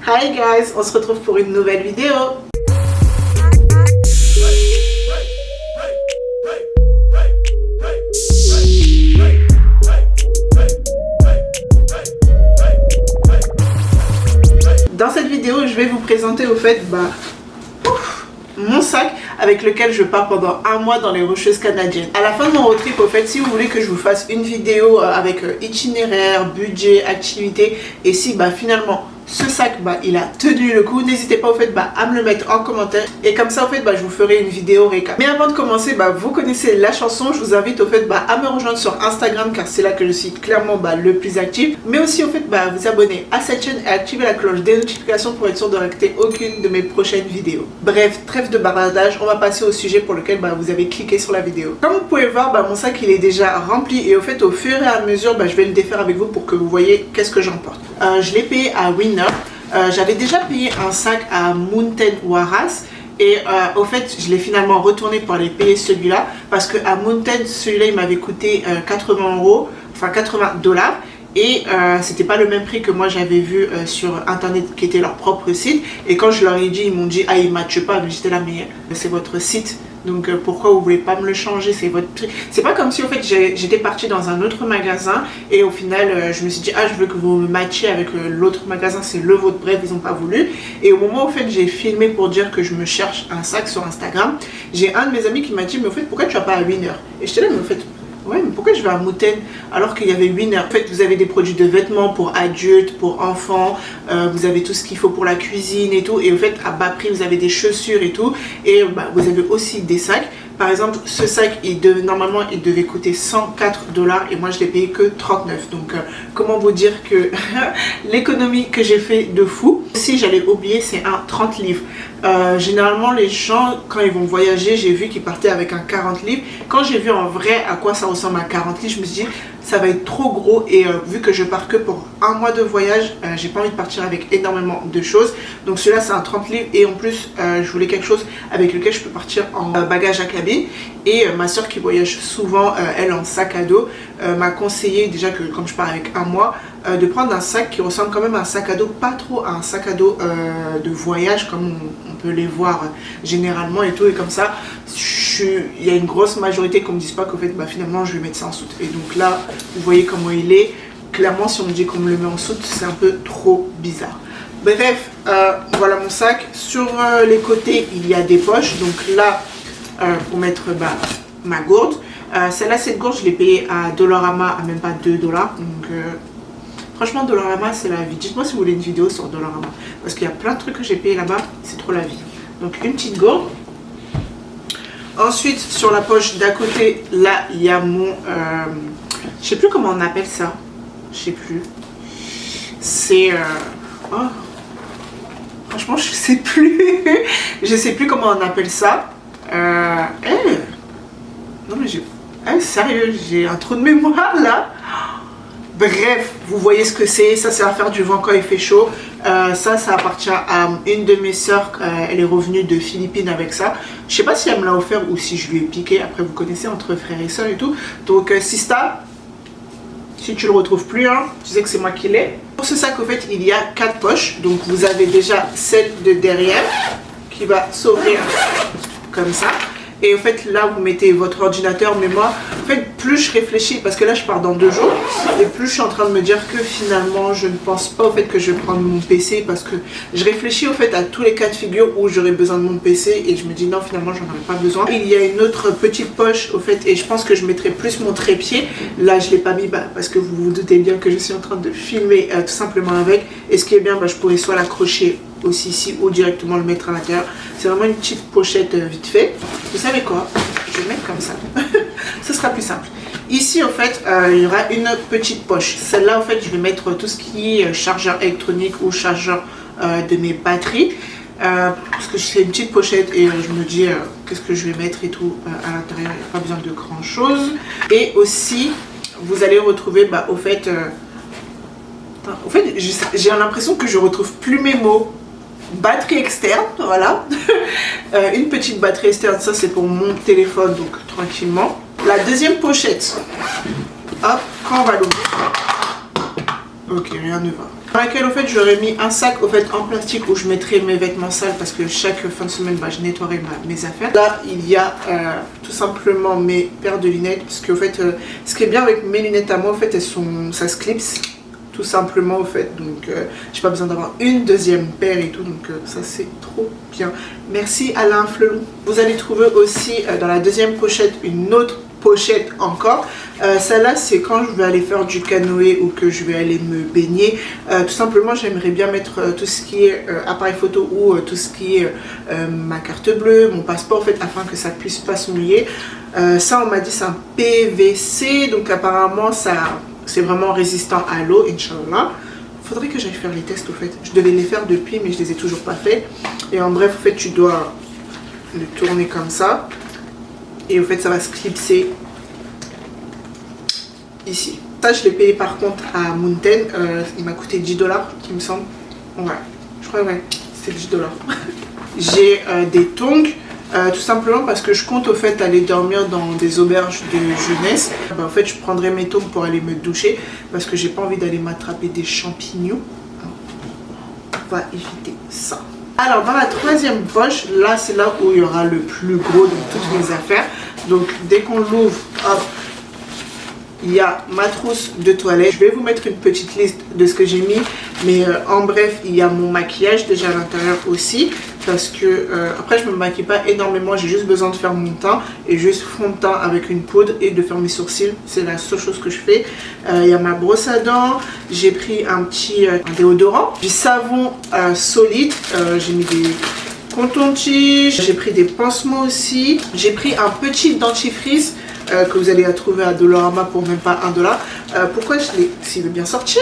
Hi guys, on se retrouve pour une nouvelle vidéo. Dans cette vidéo, je vais vous présenter au fait mon sac avec lequel je pars pendant un mois dans les Rocheuses canadiennes. À la fin de mon road trip, au fait, si vous voulez que je vous fasse une vidéo avec itinéraire, budget, activité, et si finalement ce sac il a tenu le coup, n'hésitez pas au fait à me le mettre en commentaire et comme ça au fait je vous ferai une vidéo récap. Mais avant de commencer, vous connaissez la chanson, je vous invite au fait à me rejoindre sur Instagram car c'est là que je suis clairement le plus actif, mais aussi au fait vous abonner à cette chaîne et activer la cloche des notifications pour être sûr de rater aucune de mes prochaines vidéos. Bref, trêve de bavardage, on va passer au sujet pour lequel vous avez cliqué sur la vidéo. Comme vous pouvez voir, mon sac il est déjà rempli et au fait au fur et à mesure je vais le défaire avec vous pour que vous voyez qu'est-ce que j'emporte. Je l'ai payé à Winner. J'avais déjà payé un sac à Mountain Warehouse et au fait je l'ai finalement retourné pour aller payer celui-là parce que à Mountain celui-là il m'avait coûté 80 €, enfin $80 et c'était pas le même prix que moi j'avais vu sur internet qui était leur propre site. Et quand je leur ai dit, ils m'ont dit il matche pas, mais j'étais là mais c'est votre site donc pourquoi vous voulez pas me le changer, c'est votre prix. C'est pas comme si au fait j'étais partie dans un autre magasin et au final je me suis dit je veux que vous me matchiez avec l'autre magasin, c'est le vôtre. Bref, ils ont pas voulu. Et au moment où fait j'ai filmé pour dire que je me cherche un sac sur Instagram, j'ai un de mes amis qui m'a dit mais au fait pourquoi tu vas pas à Winner? Et j'étais là mais au fait ouais, mais pourquoi je vais à Mountain alors qu'il y avait Winner? En fait, vous avez des produits de vêtements pour adultes, pour enfants, vous avez tout ce qu'il faut pour la cuisine et tout. Et en fait, à bas prix, vous avez des chaussures et tout. Et vous avez aussi des sacs. Par exemple, ce sac, normalement, il devait coûter $104 et moi, je l'ai payé que 39. Donc, comment vous dire que l'économie que j'ai fait de fou. Si j'allais oublier, c'est un 30 livres. Généralement, les gens, quand ils vont voyager, j'ai vu qu'ils partaient avec un 40 livres. Quand j'ai vu en vrai à quoi ça ressemble un 40 livres, je me suis dit, ça va être trop gros. Et vu que je pars que pour un mois de voyage, j'ai pas envie de partir avec énormément de choses. Donc, celui-là, c'est un 30 livres. Et en plus, je voulais quelque chose avec lequel je peux partir en bagage à cabine. Et ma soeur qui voyage souvent, elle en sac à dos, m'a conseillé déjà que comme je pars avec un mois, de prendre un sac qui ressemble quand même à un sac à dos, pas trop à un sac à dos de voyage comme on peut les voir généralement et tout. Et comme ça, il y a une grosse majorité qu'on me dise pas qu'au fait finalement je vais mettre ça en soute. Et donc là, vous voyez comment il est. Clairement, si on me dit qu'on me le met en soute, c'est un peu trop bizarre. Bref, voilà mon sac. Sur les côtés, il y a des poches. Donc là, pour mettre ma gourde. Celle-là, cette gourde, je l'ai payée à Dollarama à même pas $2. Donc franchement, Dollarama, c'est la vie. Dites-moi si vous voulez une vidéo sur Dollarama. Parce qu'il y a plein de trucs que j'ai payé là-bas. C'est trop la vie. Donc une petite gourde. Ensuite, sur la poche d'à côté, là, il y a mon... je sais plus comment on appelle ça. Je sais plus. C'est... franchement, je sais plus. Je sais plus comment on appelle ça. Non mais sérieux, j'ai un trou de mémoire là. Bref, vous voyez ce que c'est. Ça sert à faire du vent quand il fait chaud. Ça appartient à une de mes soeurs. Elle est revenue de Philippines avec ça. Je sais pas si elle me l'a offert ou si je lui ai piqué. Après, vous connaissez, entre frères et soeurs et tout. Donc Sista, si tu le retrouves plus, tu sais que c'est moi qui l'ai. Pour ce sac, au fait, il y a 4 poches. Donc vous avez déjà celle de derrière qui va s'ouvrir comme ça. Et en fait là vous mettez votre ordinateur. Mais moi en fait plus je réfléchis, parce que là je pars dans 2 jours, et plus je suis en train de me dire que finalement je ne pense pas au fait que je vais prendre mon PC, parce que je réfléchis au fait à tous les cas de figure où j'aurais besoin de mon PC et je me dis non, finalement j'en aurais pas besoin. Il y a une autre petite poche au fait, et je pense que je mettrai plus mon trépied. Là je l'ai pas mis parce que vous vous doutez bien que je suis en train de filmer tout simplement avec. Et ce qui est bien, je pourrais soit l'accrocher aussi ici ou directement le mettre à l'intérieur. C'est vraiment une petite pochette vite fait. Vous savez quoi, je vais le mettre comme ça. Ce sera plus simple. Ici en fait il y aura une petite poche. Celle-là en fait je vais mettre tout ce qui est chargeur électronique ou chargeur de mes batteries, parce que c'est une petite pochette et je me dis qu'est-ce que je vais mettre et tout à l'intérieur. Il n'y a pas besoin de grand chose. Et aussi vous allez retrouver au fait j'ai l'impression que je retrouve plus mes mots. Batterie externe, voilà. Une petite batterie externe, ça c'est pour mon téléphone, donc tranquillement. La deuxième pochette, hop, quand on va l'ouvrir, ok, rien ne va. dans laquelle au fait j'aurais mis un sac au fait en plastique où je mettrais mes vêtements sales parce que chaque fin de semaine bah, je nettoierai mes affaires. Là il y a tout simplement mes paires de lunettes parce que au fait ce qui est bien avec mes lunettes à moi, au fait ça se clipse tout simplement au fait, donc j'ai pas besoin d'avoir une deuxième paire et tout, donc ça c'est trop bien. Merci Alain Flelou. Vous allez trouver aussi dans la deuxième pochette une autre pochette encore. Celle-là c'est quand je vais aller faire du canoë ou que je vais aller me baigner. Tout simplement j'aimerais bien mettre tout ce qui est appareil photo ou tout ce qui est ma carte bleue, mon passeport en fait, afin que ça puisse pas se mouiller. Ça on m'a dit c'est un PVC, donc apparemment ça c'est vraiment résistant à l'eau, Inch'Allah. Faudrait que j'aille faire les tests au fait. Je devais les faire depuis mais je les ai toujours pas fait. Et en bref au fait tu dois le tourner comme ça. Et au fait ça va se clipser ici. Ça je l'ai payé par contre à Mountain. Il m'a coûté 10 $, il me semble. Ouais, je crois ouais, c'est 10 $. J'ai des tongs. Tout simplement parce que je compte au fait aller dormir dans des auberges de jeunesse. En fait je prendrai mes tongs pour aller me doucher parce que j'ai pas envie d'aller m'attraper des champignons. On va éviter ça. Alors dans la troisième poche, là c'est là où il y aura le plus gros de toutes mes affaires. Donc dès qu'on l'ouvre, hop, il y a ma trousse de toilette. Je vais vous mettre une petite liste de ce que j'ai mis. Mais en bref, il y a mon maquillage déjà à l'intérieur aussi. Parce que après je me maquille pas énormément. J'ai juste besoin de faire mon teint. Et juste fond de teint avec une poudre et de faire mes sourcils. C'est la seule chose que je fais. Il y a ma brosse à dents. J'ai pris un petit déodorant. Du savon solide. J'ai mis des coton-tiges. J'ai pris des pansements aussi. J'ai pris un petit dentifrice. Que vous allez trouver à Dollarama pour même pas 1 $. Pourquoi je l'ai, s'il veut bien sortir,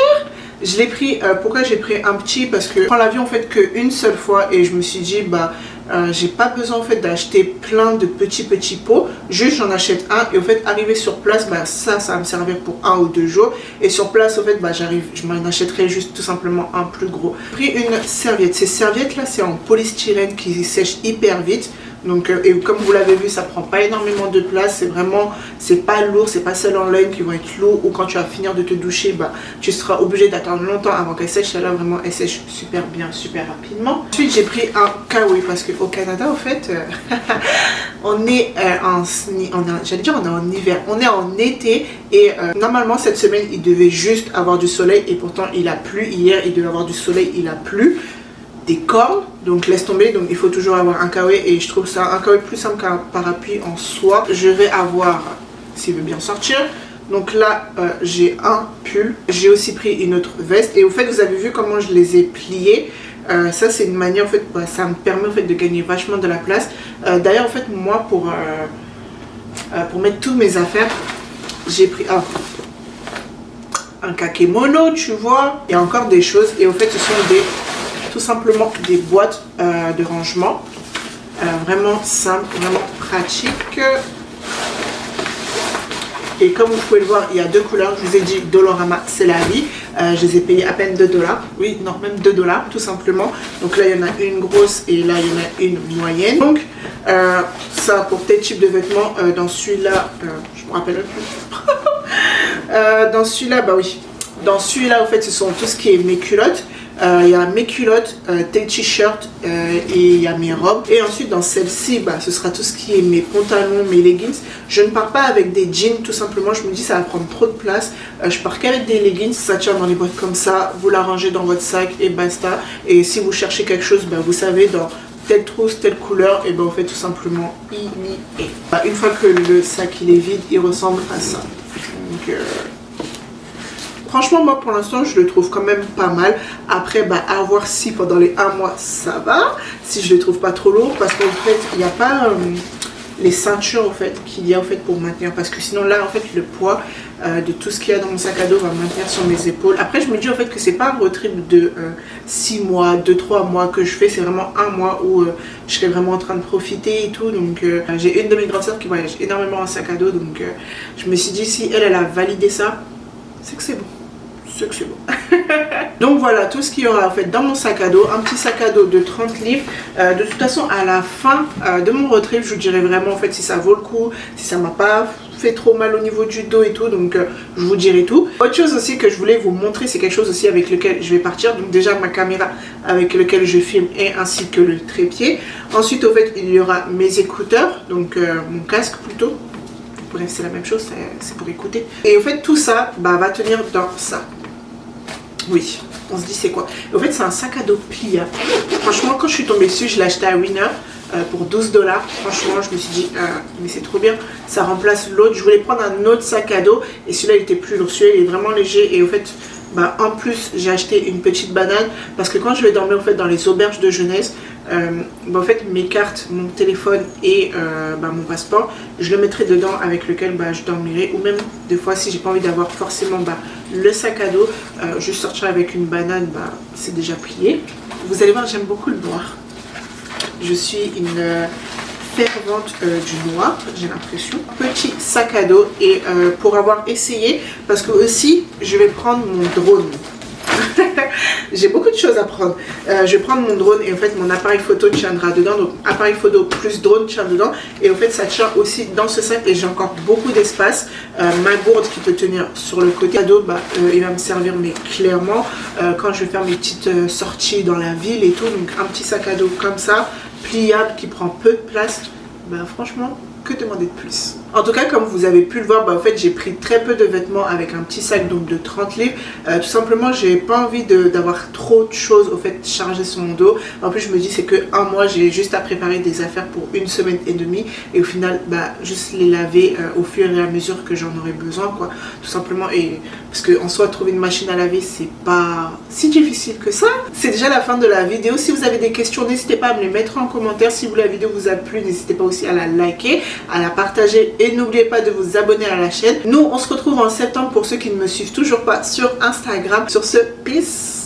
je l'ai pris, pourquoi j'ai pris un petit, parce que je prends l'avion en fait qu'une seule fois et je me suis dit bah j'ai pas besoin en fait d'acheter plein de petits pots, juste j'en achète un et au fait arrivé sur place bah ça va me servir pour 1 ou 2 jours et sur place au fait bah je m'en achèterai juste tout simplement un plus gros. J'ai pris une serviette, ces serviettes là c'est en polystyrène qui sèche hyper vite. Donc, et comme vous l'avez vu, ça prend pas énormément de place, c'est vraiment, c'est pas lourd, c'est pas celles en laine qui vont être lourds ou quand tu vas finir de te doucher, bah, tu seras obligé d'attendre longtemps avant qu'elle sèche. Celle-là vraiment elle sèche super bien, super rapidement. Ensuite j'ai pris un kawaii parce qu'au Canada au fait, on est j'allais dire on est en hiver, on est en été et normalement cette semaine il devait juste avoir du soleil et pourtant il a plu. Hier il devait avoir du soleil, il a plu. Des cornes, donc laisse tomber, donc il faut toujours avoir un kawaii et je trouve ça un kawaii plus simple qu'un parapluie en soi. Je vais avoir, s'il veut bien sortir, donc là j'ai un pull, j'ai aussi pris une autre veste et au fait vous avez vu comment je les ai pliés. Ça c'est une manière en fait, bah, ça me permet en fait de gagner vachement de la place. D'ailleurs en fait moi pour mettre toutes mes affaires j'ai pris un kakémono, tu vois, et encore des choses et au fait ce sont tout simplement des boîtes de rangement, vraiment simple, vraiment pratique. Et comme vous pouvez le voir, il y a deux couleurs. Je vous ai dit Dollarama, c'est la vie. Je les ai payés à peine 2 $. Oui, non, même 2 $ tout simplement. Donc là, il y en a une grosse et là, il y en a une moyenne. Donc, ça pour tel type de vêtements. Dans celui-là, je me rappelle plus. Dans celui-là, bah oui. Dans celui-là, en fait, ce sont tout ce qui est mes culottes. Il y a mes culottes, tes t-shirts et il y a mes robes. Et ensuite dans celle-ci, bah, ce sera tout ce qui est mes pantalons, mes leggings. Je ne pars pas avec des jeans tout simplement, je me dis ça va prendre trop de place. Je pars qu'avec des leggings, ça tient dans les boîtes comme ça, vous la rangez dans votre sac et basta. Et si vous cherchez quelque chose, bah, vous savez dans telle trousse, telle couleur, et ben on fait tout simplement I. Bah, une fois que le sac il est vide, il ressemble à ça. Donc franchement moi pour l'instant je le trouve quand même pas mal. Après bah à voir si pendant les 1 mois ça va, si je le trouve pas trop lourd parce qu'en fait il n'y a pas les ceintures en fait qu'il y a en fait pour maintenir, parce que sinon là en fait le poids de tout ce qu'il y a dans mon sac à dos va me maintenir sur mes épaules. Après je me dis en fait que c'est pas un road trip de 6 mois, 2-3 mois que je fais, c'est vraiment 1 mois où je serai vraiment en train de profiter et tout. Donc j'ai une de mes grandes sœurs qui voyage énormément en sac à dos, donc je me suis dit si elle a validé ça, c'est que c'est bon. C'est bon. Donc voilà tout ce qu'il y aura en fait dans mon sac à dos, un petit sac à dos de 30 livres. De toute façon à la fin de mon road trip je vous dirai vraiment en fait si ça vaut le coup, si ça m'a pas fait trop mal au niveau du dos et tout, donc je vous dirai tout. Autre chose aussi que je voulais vous montrer, c'est quelque chose aussi avec lequel je vais partir. Donc déjà ma caméra avec lequel je filme et ainsi que le trépied. Ensuite au fait il y aura mes écouteurs, donc mon casque plutôt. Bref, c'est la même chose, c'est pour écouter. Et au fait tout ça va tenir dans ça. Oui, on se dit c'est quoi? Et au fait c'est un sac à dos pliable. Franchement quand je suis tombée dessus, je l'ai acheté à Winner pour 12 $. Franchement je me suis dit mais c'est trop bien, ça remplace l'autre. Je voulais prendre un autre sac à dos et celui-là il était plus lourd, celui-là il est vraiment léger. Et au fait en plus j'ai acheté une petite banane parce que quand je vais dormir en fait dans les auberges de jeunesse, en fait mes cartes, mon téléphone et mon passeport, je le mettrai dedans avec lequel je dormirai. Ou même des fois si j'ai pas envie d'avoir forcément le sac à dos, je sortirai avec une banane, c'est déjà plié. Vous allez voir, j'aime beaucoup le noir. Je suis une fervente du noir, j'ai l'impression. Petit sac à dos et pour avoir essayé, parce que aussi je vais prendre mon drone. J'ai beaucoup de choses à prendre. Je vais prendre mon drone et en fait mon appareil photo tiendra dedans. Donc appareil photo plus drone tient dedans. Et en fait ça tient aussi dans ce sac et j'ai encore beaucoup d'espace. Ma gourde qui peut tenir sur le côté. Cadeau, il va me servir mais clairement quand je vais faire mes petites sorties dans la ville et tout. Donc un petit sac à dos comme ça, pliable, qui prend peu de place. Franchement, que demander de plus? En tout cas, comme vous avez pu le voir, en fait j'ai pris très peu de vêtements avec un petit sac donc de 30 livres. Tout simplement j'ai pas envie d'avoir trop de choses au fait chargées sur mon dos. En plus je me dis c'est que un mois, j'ai juste à préparer des affaires pour 1 semaine et demie. Et au final juste les laver au fur et à mesure que j'en aurai besoin quoi. Tout simplement, et parce qu'en soi trouver une machine à laver c'est pas si difficile que ça. C'est déjà la fin de la vidéo. Si vous avez des questions n'hésitez pas à me les mettre en commentaire. Si la vidéo vous a plu n'hésitez pas aussi à la liker, à la partager. Et n'oubliez pas de vous abonner à la chaîne. Nous, on se retrouve en septembre pour ceux qui ne me suivent toujours pas sur Instagram. Sur ce, peace!